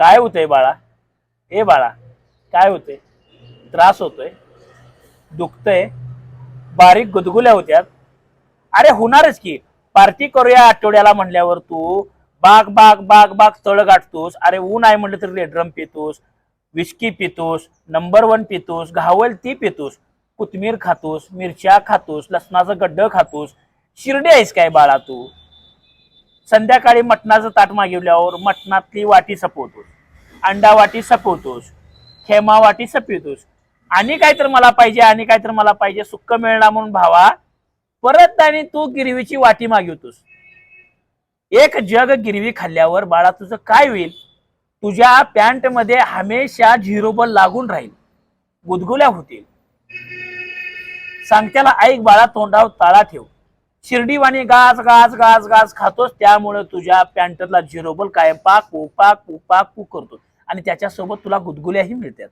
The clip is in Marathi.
काय होतंय बाळा? ए बाळा, काय होतंय? त्रास होतोय? दुखतंय? बारीक गुदगुल्या होत्यात? अरे होणारच की. पार्टी करूया आठवड्याला म्हणल्यावर तू बाग बाग बाग बाग तळ गाठतोस. अरे ऊन आहे म्हणलं तरी रेडरम पितोस, विस्की पितोस, नंबर 1 पितोस, घावल ती पितोस, कोथमीर खातोस, मिरच्या खातोस, लसणाचं गड्ड खातोस. शिर्डी आहेस काय बाळा तू? संध्याकाळी मटणाचं ताट मागितल्यावर मटणातली वाटी सपवतोस, अंडा वाटी सपवतोस, खेमा वाटी सपवतोस. आणि काय तर मला पाहिजे, आणि काय तर मला पाहिजे, सुक्क मिळणार म्हणून भावा परत आणि तू गिरवीची वाटी मागवतोस. एक जग गिरवी खाल्ल्यावर बाळा तुझं काय होईल? तुझ्या पॅन्ट मध्ये हमेशा झिरो बल लागून राहील, गुदगुल्या होतील. सांगत्याला ऐक बाळा, तोंडावर ताळा ठेव. शिर्डीवाणी गाज गाज गाज गाज खातोस, त्यामुळे तुझ्या पॅन्टला झिरो बल कायम पाक पाक पाक करतो आणि त्याच्यासोबत तुला गुदगुल्याही मिळतात.